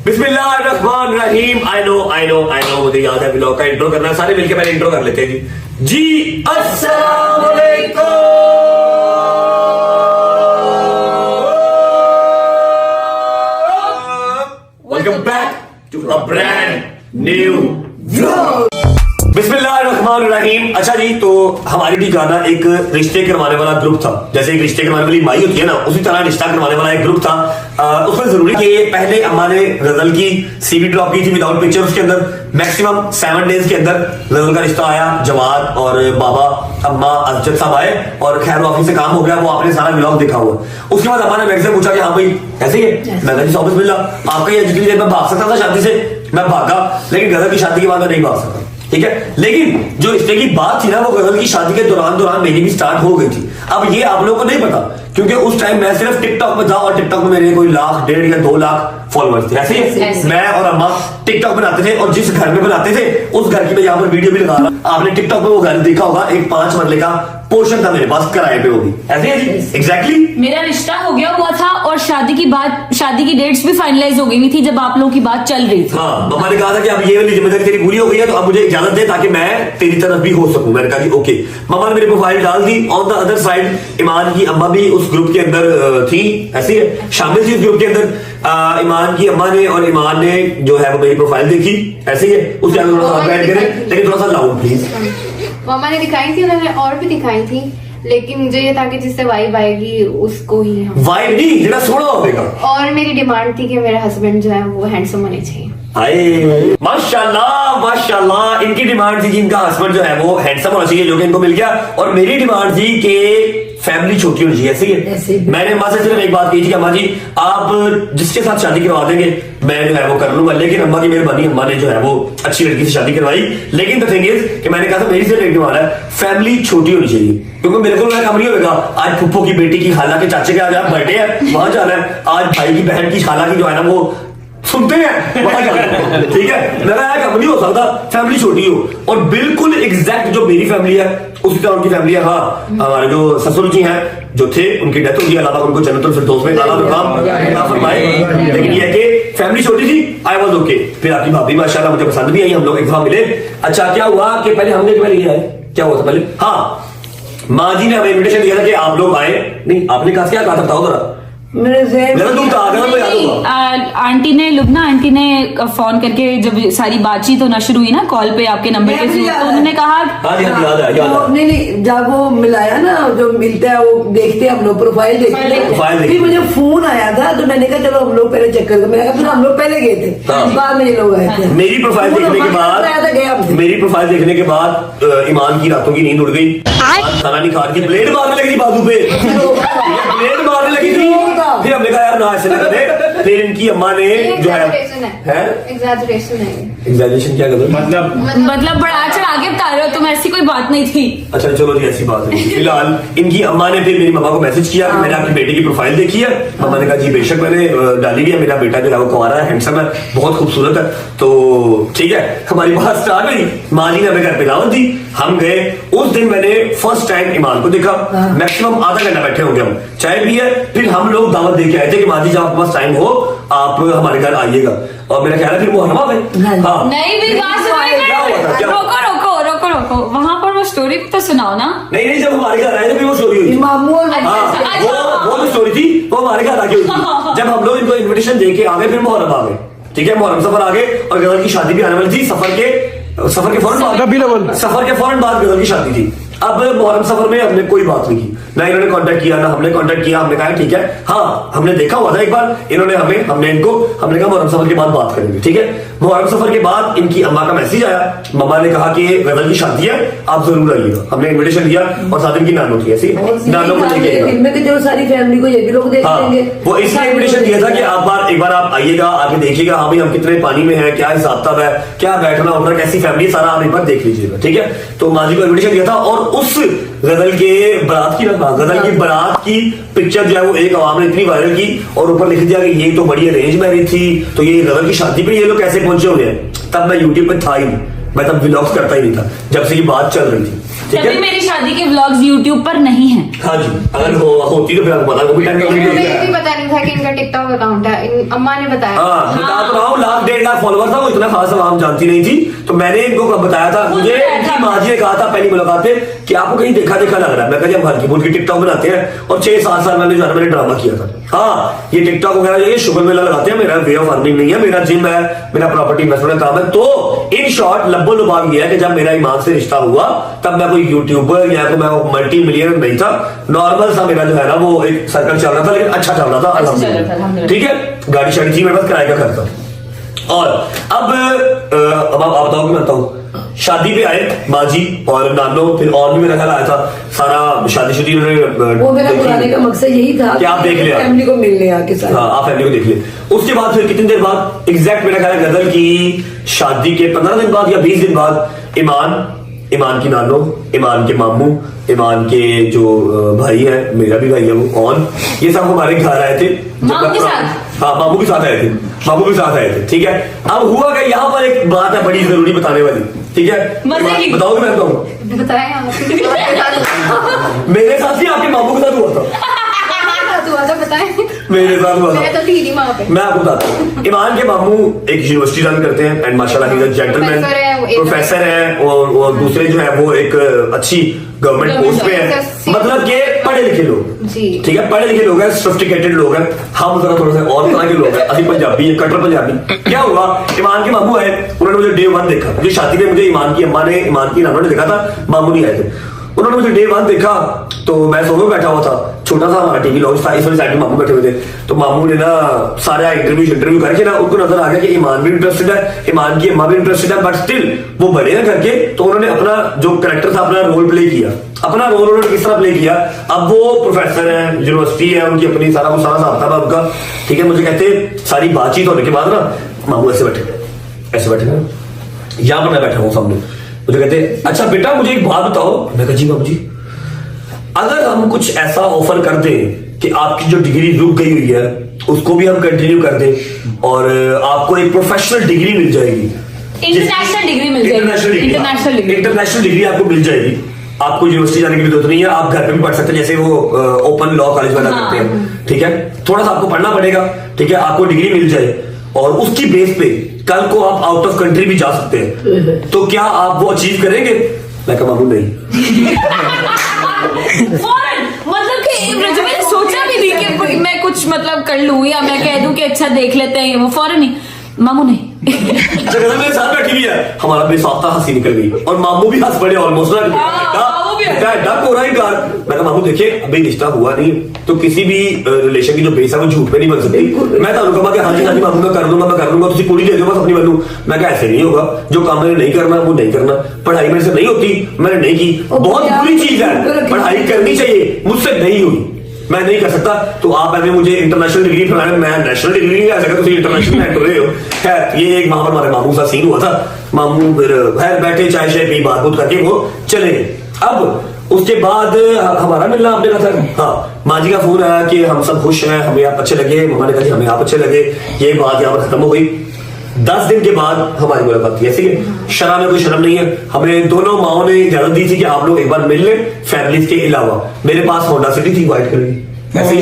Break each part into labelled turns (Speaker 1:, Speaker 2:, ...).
Speaker 1: बिस्मिल्लाहिर्रहमानिर्रहीम। I know मुझे याद है व्लॉग का इंट्रो करना। सारे मिलके पहले इंट्रो कर लेते हैं जी। अस्सलाम वालेकुम, welcome back to a brand new vlog. बिस्मिल्लाहिर्रहमानिर्रहीम। अच्छा जी, तो हमारी टीम का ना एक रिश्ते करवाने वाला ग्रुप था। जैसे एक रिश्ते करवाने वाली माई होती है ना, उसी तरह रिश्ता करवाने वाला एक ग्रुप था। उसमें जरूरी कि पहले अम्मा ने गजल की सीवी ड्रॉप की थी विदाउट पिक्चर। उसके अंदर मैक्सिमम 7 डेज के अंदर गजल का रिश्ता आया। जवाद और बाबा अम्मा अजद साहब आए और खैर ऑफिस से काम हो गया। वो आपने सारा व्लॉग देखा हुआ। उसके बाद अम्मा ने मेरे से पूछा कि हाँ भाई कैसे है। मैंने जी ऑफिस मिला आपका, ये जितनी देर में भाग सकता था शादी से मैं भागा, लेकिन गजल की शादी के बाद मैं नहीं भाग सकता। ठीक है, लेकिन जो रिश्ते की बात थी ना, वो गजल की शादी के दौरान मेरी भी स्टार्ट हो गई थी। अब ये आप लोगों को नहीं पता, क्योंकि उस टाइम मैं सिर्फ टिकटॉक में था और टिकटॉक में मेरे कोई 1 1.5 या 2 लाख फॉलोअर्स थे। ऐसे मैं और अम्मा टिकटॉक बनाते थे और जिस घर में बनाते थे उस घर की मैं यहाँ पर वीडियो भी लगा रहा हूं। आपने टिकटॉक में वो घर देखा होगा, एक 5 मरले का पोर्शन था मेरे पास किराए पे। वो भी ऐसे है जी, एग्जैक्टली।
Speaker 2: मेरा रिश्ता हो गया हुआ था और शादी की डेट्स भी फाइनलाइज हो गई थी जब आप लोगों की बात चल रही थी।
Speaker 1: हाँ, मम्मा ने कहा था कि अब ये वाली जिम्मेदारी तेरी पूरी हो गई है, तो अब मुझे इजाजत दे ताकि मैं तेरी तरफ भी हो सकूं। मैंने कहा जी ओके। मम्मा ने मेरी प्रोफाइल डाल दी। ऑन द अदर साइड ईमान की अम्मा भी उस ग्रुप के अंदर थी, ऐसी है, शामिल थी उस ग्रुप के अंदर। ईमान की अम्मा ने और ईमान ने जो है वो मेरी प्रोफाइल देखी, ऐसे ही है। उसके आगे थोड़ा सा ऐड करें, लेकिन थोड़ा सा लाउड प्लीज।
Speaker 3: मम्मा ने दिखाई थी, उन्होंने और भी दिखाई थी, लेकिन मुझे ये था कि जिससे वाइब आएगी उसको ही हम।
Speaker 1: वाइब नहीं, जेड़ा सोना होगा।
Speaker 3: और मेरी डिमांड थी कि मेरे हस्बैंड जो है वो हैंडसम होने चाहिए।
Speaker 1: आए माशाल्लाह, इनकी डिमांड थी कि इनका हस्बैंड जो है वो हैंडसम होना चाहिए, जो कि इनको मिल गया। और मेरी डिमांड थी कि फैमिली छोटी होनी चाहिए। ऐसे ही है। मैंने अम्मा से सिर्फ एक बात कही थी कि अम्मा जी आप जिसके साथ शादी करवा देंगे मैं जो है वो कर लूंगा, लेकिन अम्मा की मेहरबानी, अम्मा ने जो है वो अच्छी लड़की से शादी करवाई। लेकिन द थिंग इज कि मैंने कहा था मेरी सिर्फ एक डिमांड है, फैमिली छोटी होनी चाहिए, क्योंकि मेरे को काम नहीं होगा आज फुप्पो की बेटी की, खाला के चाचे के आज बर्थडे है वहां जाना है, आज भाई की बहन की खाला की जो है ना वो सुनते हैं वहां जाना है। ठीक है, मेरा कम नहीं हो सकता, फैमिली छोटी हो। और बिल्कुल एग्जैक्ट जो मेरी फैमिली है उसी तरह उनकी फैमिली है। हाँ, हमारे जो ससुर जी हैं जो थे उनकी डेथ हो गई, अल्लाह उनको जन्नतुल फिरदौस में फरमाए। लेकिन ये कि फैमिली छोटी थी, आई वाज ओके। फिर आपकी भाभी माशाल्लाह मुझे पसंद भी आई, हम लोग एक दफा मिले। अच्छा क्या हुआ कि पहले हमने पहले आए, क्या हुआ था पहले, हाँ माँ जी ने हमें इन्विटेशन दिया था कि आप लोग आए। नहीं आपने कहा क्या कहा था, बताओ जरा।
Speaker 2: आंटी ने लुबना आंटी ने फोन करके जब सारी बातचीत होना शुरू हुई ना कॉल पे आपके नंबर पे, तो उन्होंने कहा
Speaker 4: नहीं जब वो मिलाया ना, जो मिलता है वो देखते हैं हम लोग, प्रोफाइल देखते हैं। फिर मुझे फोन आया था तो मैंने कहा चलो हम लोग पहले चेक करके, मैंने कहा फिर हम लोग पहले गए थे, बाद में ये लोग आए थे।
Speaker 1: मेरी प्रोफाइल देखने के बाद ईमान की रातों की नींद उड़ गई। खाना नहीं खा रही, ब्लेड मारने लगी बाजू पे, ब्लेड मारने लगी थी। फिर हमने कहा यार ना ऐसे ना करे। फिर इनकी अम्मा ने जो है एग्जैजरेशन क्या कर
Speaker 2: मतलब बड़ा चढ़ा के बता रहे हो तुम, ऐसी कोई बात नहीं थी।
Speaker 1: अच्छा चलो जी ऐसी बात है। फिलहाल इनकी अम्मा ने फिर मेरी मम्मा को मैसेज किया कि मैंने आपकी बेटे की प्रोफाइल देखी है। मम्मा ने कहा जी बेशक मैंने डाली भी है, मेरा बेटा जो है वो कुंवारा है, हैंडसम है, बहुत खूबसूरत है। तो ठीक है, हमारी बात स्टार्ट हुई। माँ जी ने हमें घर पे दावत दी, हम गए। उस दिन मैंने फर्स्ट टाइम ईमान को देखा। मैक्सिमम आधा घंटा बैठे होंगे हम, चाय पी है। फिर हम लोग दावत दे के आए थे कि माँ जी जब आपके पास टाइम हो आप हमारे घर आइएगा। और मेरा ख्याल है फिर वो हरमा में
Speaker 2: नहीं भी रोको वहां पर वो स्टोरी तो सुनाओ ना।
Speaker 1: नहीं जब हमारे घर आए थे फिर वो स्टोरी हुई। वो जो स्टोरी थी वो हमारे घर आके हुई थी। जब हम लोग इनको इन्विटेशन दे के आ गए, फिर मुहर्रम आ गए। ठीक है, मुहर्रम सफर आ गए और गजल की शादी भी आने वाली थी। सफर के फौरन बाद गजल की शादी थी। अब मुहर्रम सफर में हमने कोई बात नहीं की, ना इन्होंने कांटेक्ट किया ना हमने कांटेक्ट किया। हमने कहा ठीक है, हाँ हमने देखा हुआ था एक बार इन्होंने हमने कहा मुहर्रम सफर के बाद बात करेंगे। ठीक है, मुहर्रम सफर के बाद इनकी अम्मा का मैसेज आया। मम्मा ने कहा कि गजल की शादी है, आप जरूर आइएगा। हमने इन्विटेशन दिया और साथ इनकी नानो थी, ऐसी नानो को लेके
Speaker 4: सारी फैमिली को ये भी लोग देख लेंगे।
Speaker 1: वो इसलिए इन्विटेशन दिया था कि आप एक बार आप आइएगा, आके देखिएगा हाँ भाई हम कितने पानी में हैं, क्या हिसाब किताब है, क्या बैठना उठना, कैसी फैमिली, सारा आप एक बार देख लीजिएगा। ठीक है, तो माँ जी को इन्विटेशन दिया था और उस गजल की बारात की पिक्चर जो है वो एक आवाम ने इतनी वायरल की और ऊपर लिख दिया कि ये तो बड़ी अरेंज मैरिज थी, तो ये गजल की शादी पे ये लोग कैसे पहुंचे होंगे। तब मैं यूट्यूब पे था ही नहीं, मैं तब व्लॉग्स करता ही नहीं था जब से ये बात चल रही थी।
Speaker 2: तभी मेरी शादी के व्लॉग्स यूट्यूब पर नहीं हैं।
Speaker 1: हाँ जी, अगर होती तो फिर आपको बता,
Speaker 3: मुझे भी पता नहीं था कि इनका टिकटॉक अकाउंट है, अम्मा ने बताया।
Speaker 1: हाँ बता तो रहा हूँ, 1 लाख फॉलोअर था, वो इतना खास आवाम जानती नहीं थी, तो मैंने इनको बताया था, मुझे इनकी माँ जी ने कहा था पहली मुलाकात में कि आपको कहीं देखा देखा लग रहा है। मैं कहा हम हल्की फुल्की टिकटॉक बनाते हैं, और 6-7 साल मैंने जो है मैंने ड्रामा किया था। हाँ, ये टिकटॉक वगैरह ये शुगर मेला लगाते हैं, मेरा वे ऑफ अर्निंग नहीं है, मेरा जिम है, मेरा प्रॉपर्टी इन्वेस्टमेंट का काम है। तो इन शॉर्ट लब्बो लुबाव ये है कि जब मेरा ईमान से रिश्ता हुआ तब मैं कोई यूट्यूबर या कोई मैं मल्टी मिलियनर नहीं था, नॉर्मल सा मेरा जो है ना वो एक सर्कल चल रहा था, लेकिन अच्छा चल रहा था अल्हम्दुलिल्लाह। ठीक है, गाड़ी शाड़ी थी मेरे पास, किराए का घर था। और अब आप बताओ कि मैं बताऊं, शादी पे आए माँ जी और नानो, फिर और भी मेरा ख्याल आया था, सारा शादीशुदी
Speaker 4: वो मेरा बुलाने का मकसद यही था
Speaker 1: कि आप देख लिया
Speaker 4: फैमिली को मिलने आके साथ।
Speaker 1: हाँ, आप फैमिली को देख लिए। उसके बाद फिर कितनी देर बाद एग्जैक्ट मेरा ख्याल है गदर की शादी के 15 दिन बाद या 20 दिन बाद ईमान की नानो, ईमान के मामू, ईमान के जो भाई है, मेरा भी भाई है वो ऑन, ये सब हमारे घर आए थे।
Speaker 2: मामू के साथ?
Speaker 1: हाँ, मामू के साथ आए थे, मामू के साथ आए थे। ठीक है, अब हुआ क्या, यहाँ पर एक बात है बड़ी जरूरी बताने वाली। ठीक है, बताओगे मैं बताऊँ?
Speaker 3: बताएं आप।
Speaker 1: मेरे साथ ही आपके मामू के साथ हुआ था।
Speaker 3: हुआ था, बताएं।
Speaker 1: मेरे साथ हुआ था,
Speaker 3: मैं तो थी नहीं वहाँ पे।
Speaker 1: मैं आपको बताता हूँ। ईमान के मामू एक यूनिवर्सिटी रन करते हैं एंड माशाल्लाह he is a gentleman, professor है, और दूसरे जो है वो एक अच्छी गवर्नमेंट पोस्ट पे है, मतलब कि पढ़े लिखे लोग। ठीक है, पढ़े लिखे लोग हैं, सोफिस्टिकेटेड लोग हैं। हम जरा थोड़ा सा और तरह के लोग हैं, असली पंजाबी है, कट्टर पंजाबी। क्या हुआ, ईमान के मामू आए, उन्होंने मुझे डे 1 देखा। मुझे शादी में मुझे ईमान की अम्मा ने, ईमान की नाना ने देखा था, मामू नहीं आए थे। उन्होंने मुझे डे 1 देखा, तो मैं सोफे बैठा हुआ था, छोटा सा हमारा टीवी लॉन्च था, इस वाली साइड में मामू बैठे हुए थे। तो मामू ने ना सारा इंटरव्यू करके ना उनको नजर आ गया कि ईमान भी इंटरेस्टेड है, ईमान की अम्मा भी इंटरेस्टेड है, बट स्टिल वो बड़े ना करके, तो उन्होंने अपना जो कैरेक्टर था, अपना रोल प्ले किया। अपना रोल उन्होंने किस तरह प्ले किया, अब वो प्रोफेसर है, यूनिवर्सिटी है, उनकी अपनी सारा साहब था उनका। ठीक है, मुझे कहते सारी बातचीत होने के बाद ना मामू ऐसे बैठे ना, यहाँ पर मैं बैठा हूँ सामने, मुझे कहते अच्छा बेटा मुझे एक बात बताओ। मैं कहा जी मामू जी, अगर हम कुछ ऐसा ऑफर कर दें कि आपकी जो डिग्री रुक गई हुई है उसको भी हम कंटिन्यू कर दें और आपको एक प्रोफेशनल डिग्री मिल जाएगी,
Speaker 2: इंटरनेशनल डिग्री मिल जाएगी,
Speaker 1: इंटरनेशनल डिग्री आपको मिल जाएगी, आपको यूनिवर्सिटी जाने की जरूरत नहीं है, आप घर पे भी पढ़ सकते हैं, जैसे वो ओपन लॉ कॉलेज वाला करते हैं। ठीक है, थोड़ा सा आपको पढ़ना पड़ेगा, ठीक है, आपको डिग्री मिल जाए और उसकी बेस पे कल को आप आउट ऑफ कंट्री भी जा सकते हैं, तो क्या आप वो अचीव करेंगे? मैं कहा मामू नहीं।
Speaker 2: मतलब कि मैंने सोचा भी नहीं कि मैं कुछ मतलब कर लूं या मैं कह दूं कि अच्छा देख लेते हैं, वो फौरन ही मामू नहीं।
Speaker 1: मेरे साथ बैठी हुई है, हमारा बेसाख्ता हंसी निकल गई और मामू भी हंस पड़े ऑलमोस्ट। डक हो रहा है कार। मैं कहा मामू देखिए अभी रिश्ता हुआ नहीं, तो किसी भी रिलेशन की जो बेस है वो झूठ पे नहीं बन सकती। मैं तो कहूँगा कि हाँ जी मामू मैं कर दूंगा, तुझे पूरी दे दो बस अपनी बनू। मैं क्या ऐसे नहीं होगा, जो काम मैंने नहीं करना वो नहीं करना, पढ़ाई मेरे से नहीं होती, मैंने नहीं की, बहुत बुरी चीज है, पढ़ाई करनी चाहिए, मुझसे नहीं हुई, मैं नहीं कर सकता। तो आप ऐसे मुझे इंटरनेशनल डिग्री फैलाने, मैं नेशनल डिग्री नहीं आ सकता, तुम इंटरनेशनल में कर रहे हो। खैर ये एक वहां पर हमारे मामू का सीन हुआ था, मामू फिर खैर बैठे चाय शाय पी बात बुत करके वो चले गए। अब उसके बाद हमारा मिलना आपने कहा था, हाँ माँ जी का फोन आया कि हम सब खुश हैं, हमें आप अच्छे लगे, मम्मा ने कहा जी हमें आप अच्छे लगे, ये बात यहाँ पर खत्म हो गई। 10 दिन के बाद हमारी मुलाकात थी। ऐसी शर्म में कोई शर्म नहीं है, हमें दोनों माओ ने इजाजत दी थी कि आप लोग एक बार मिल लें फैमिलीज के अलावा। मेरे पास होंडा सिटी थी व्हाइट कलर की, ऐसी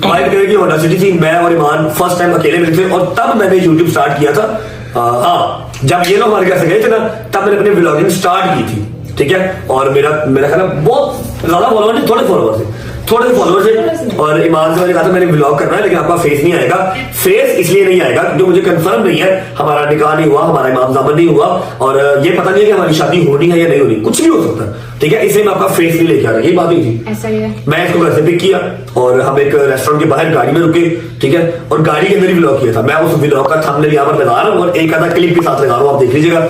Speaker 1: व्हाइट कलर की होंडा सिटी थी, मैं और ईमान फर्स्ट टाइम अकेले मिले थे और तब मैंने यूट्यूब स्टार्ट किया था। हाँ जब ये लोग हमारे घर से गए थे ना तब मैंने अपनी व्लॉगिंग स्टार्ट की थी। ठीक है, और मेरा ख्याल बहुत ज्यादा फॉलोवर नहीं, थोड़े फॉलोवर थे और ईमान से मैंने कहा था मैंने व्लॉग करना है लेकिन आपका फेस नहीं आएगा। फेस इसलिए नहीं आएगा जो मुझे कंफर्म नहीं है, हमारा निकाह नहीं हुआ, हमारा इमाम ज़ामन नहीं हुआ और ये पता नहीं है कि हमारी शादी होनी है या नहीं होनी, कुछ भी हो सकता है। ठीक है, इसलिए मैं आपका फेस नहीं लेके आ रहा, ये बात नहीं थी।
Speaker 3: ऐसा ही है।
Speaker 1: मैं इसको घर से पिक किया और हम एक रेस्टोरेंट के बाहर गाड़ी में रुके। ठीक है, और गाड़ी के अंदर ही व्लॉग किया था। मैं उस व्लॉग का थंबनेल यहाँ पर लगा रहा हूँ और एक आधा क्लिप के साथ लगा रहा हूँ, आप देख लीजिएगा।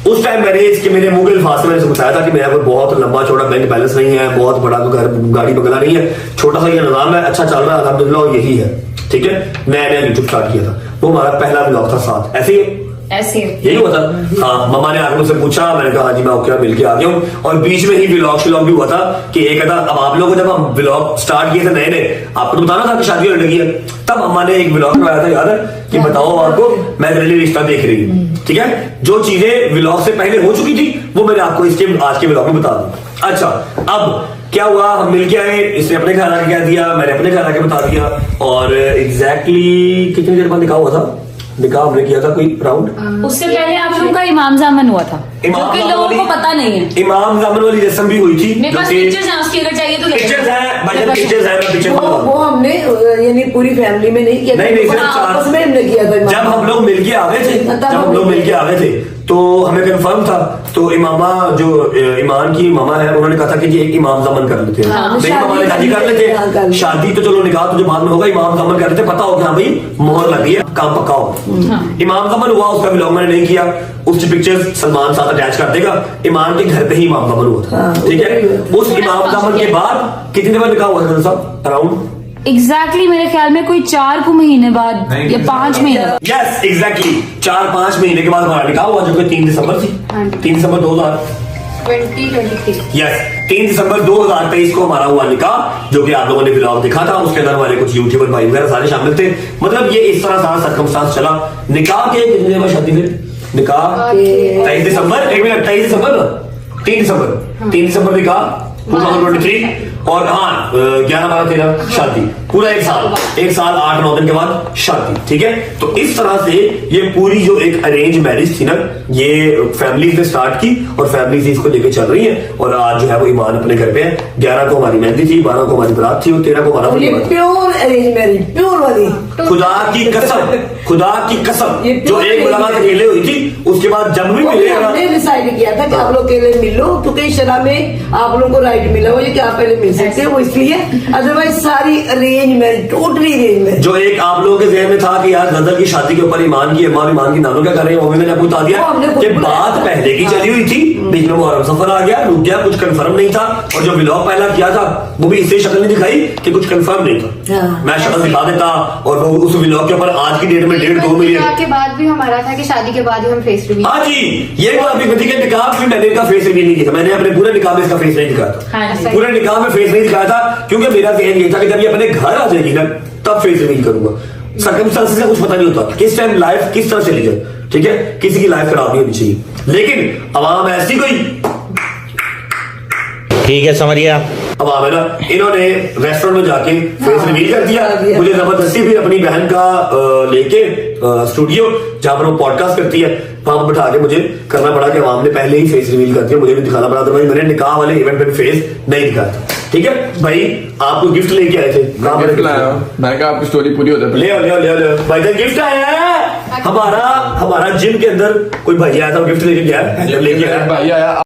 Speaker 1: उस टाइम मैंने इसके मेरे मुंह के अल्फाज से मैंने बताया था कि मेरा कोई बहुत लंबा चौड़ा बैंक बैलेंस नहीं है, बहुत बड़ा घर गाड़ी बंगला नहीं है, छोटा सा ये निजाम है, अच्छा चल रहा है अल्हम्दुलिल्लाह, यही है। ठीक है, नया यूट्यूब स्टार्ट किया था, वो हमारा पहला व्लॉग था साथ। ऐसे यही हुआ था। हाँ, मम्मा ने आकर मुझसे पूछा, मैंने कहा हाँ जी मैं ओके मिल के आ गया हूँ। और बीच में ही व्लॉग भी हुआ था कि एक आधा, अब आप लोगों को जब हम व्लॉग स्टार्ट किए थे नए आपको बताना था कि शादी होने लगी है, तब अम्मा ने एक व्लॉग बनाया था, याद है कि बताओ आपको मैं रिलेटिव रिश्ता देख रही हूँ। ठीक है, जो चीजें व्लॉग से पहले हो चुकी थी वो मैंने आपको इसके आज के व्लॉग में बता दी। अच्छा, अब क्या हुआ, हम मिल के आए, इसने अपने घर आके क्या दिया, मैंने अपने घर आके बता दिया और एग्जैक्टली कितनी देर बाद निकाह हुआ था, निकाह हमने किया था कोई राउंड।
Speaker 2: उससे पहले आप लोग का इमाम जामन हुआ था, जो कि लोगों को पता नहीं है।
Speaker 1: इमाम जामन वाली रस्म भी हुई थी।
Speaker 2: मेरे पास पिक्चर्स हैं उसकी, अगर चाहिए तो
Speaker 1: पिक्चर्स है भाई, पिक्चर्स है, मैं पिक्चर
Speaker 4: वो हमने यानी पूरी फैमिली में नहीं किया था,
Speaker 1: नहीं,
Speaker 4: सिर्फ आपस में हमने किया था।
Speaker 1: जब हम लोग मिलके आ गए थे, जब हम लोग मिलके आ गए थे तो हमें कंफर्म था, तो इमामा जो ईमान की मामा है उन्होंने कहा था कि जी एक इमाम जमन कर लेते हैं। मेरी मामा ने शादी कर लेते, शादी तो चलो निकाह तो जो बाद में होगा, इमाम जमन कर लेते, पता हो क्या भाई मोहर लगी है, काम पक्का हो। इमाम जमन हुआ, उसका व्लॉग मैंने नहीं किया, उसकी पिक्चर्स सलमान साथ अटैच कर देगा। इमाम के घर पे ही इमाम जमन हुआ था, ठीक है। उस इमाम जमन के बाद कितने बार निकाह हुआ था साहब? अराउंड
Speaker 2: एग्जैक्टली मेरे ख्याल में कोई 4 महीने बाद या 5 महीने बाद।
Speaker 1: यस एग्जैक्टली 4-5 महीने के बाद हमारा निकाह हुआ, जो कि 3 दिसंबर थी। 3 दिसंबर
Speaker 3: 2023।
Speaker 1: यस 3 दिसंबर 2023 को हमारा हुआ निकाह, जो कि आप लोगों ने व्लॉग देखा था। उसके अंदर हमारे कुछ यूट्यूबर भाई वगैरह सारे शामिल थे। मतलब ये इस तरह सारा सर्कमस्टांस चला। निकाह के कितने दिन बाद शादी? फिर निकाह 23 दिसंबर, 23 दिसंबर 3 दिसंबर निकाह 2023, और हाँ 11-12-13 शादी, पूरा 1 साल 8-9 दिन के बाद शादी, ठीक है। तो इस तरह से ये पूरी जो एक अरेंज मैरिज थी ना, ये फैमिली ने स्टार्ट की और फैमिली से इसको लेके चल रही है। और आज जो है वो ईमान अपने घर पे है। 11 को हमारी मेहंदी थी, 12 को हमारी बारात थी और 13 को हमारा
Speaker 4: प्योर अरेंज मैरिज, प्योर वाली।
Speaker 1: खुदा की कसम जो एक मुलाकात अकेले हुई थी, उसके बाद जब भी मिले
Speaker 4: हमने डिसाइड किया था कि आप लोग अकेले मिलो, क्योंकि शरा में आप लोगों को राइट मिला हो कि आप पहले मिल सकते हो, इसलिए। अदरवाइज सारी arrange marriage, totally arrange marriage.
Speaker 1: जो एक आप लोगों के ज़हन में था कि यार गदर की शादी के ऊपर ईमान की अम्मा, ईमान की नानू क्या कर रहे हैं, वो भी मैंने आपको बता दिया कि बात पहले की चली हुई थी, बीच में मुहर्रम सफर आ गया, रुक गया, कुछ कंफर्म नहीं था। और जो व्लॉग पहला किया था वो भी इससे शक्ल नहीं दिखाई कि कुछ कंफर्म नहीं था। मैं शक्ल दिखा देता और वो उस व्लॉग के ऊपर आज की डेट में 1.5-2 मिलियन
Speaker 3: के बाद भी हमारा था कि शादी के बाद ही हम फेस रिवील।
Speaker 1: हाँ जी, ये बात भी बता कि निकाह में मैंने इसका फेस रिवील नहीं किया था। मैंने अपने पूरे निकाह में इसका फेस नहीं दिखाया था। पूरे निकाह में फेस नहीं दिखाया था क्योंकि मेरा ज़हन ये था कि जब ये अपने घर आ जाएगी ना तब फेस रिवील करूंगा। सर्कमस्टेंसेस का कुछ पता नहीं होता किस टाइम लाइफ किस तरह चली जाए, ठीक है। किसी की लाइफ खराब नहीं होनी चाहिए, लेकिन अवाम ऐसी कोई,
Speaker 5: ठीक है समझिए।
Speaker 1: अब आप है ना, इन्होंने रेस्टोरेंट में जाके फेस रिवील कर दिया। मुझे जबरदस्ती फिर अपनी बहन का लेके स्टूडियो जहां पर वो पॉडकास्ट करती है वहां पर बिठा के मुझे करना पड़ा कि अवाम ने पहले ही फेस रिवील कर दिया, मुझे भी दिखाना पड़ा था। भाई मैंने निकाह वाले इवेंट पे फेस नहीं दिखाया था, ठीक है। भाई आपको गिफ्ट लेके आए थे,
Speaker 6: गिफ्ट लाया, मैंने कहा आपकी स्टोरी पूरी हो जाए।
Speaker 1: ले आओ भाई का गिफ्ट आया है। हमारा जिम के अंदर कोई भाई आया था, गिफ्ट लेके गया, लेके आया
Speaker 6: भाई आया।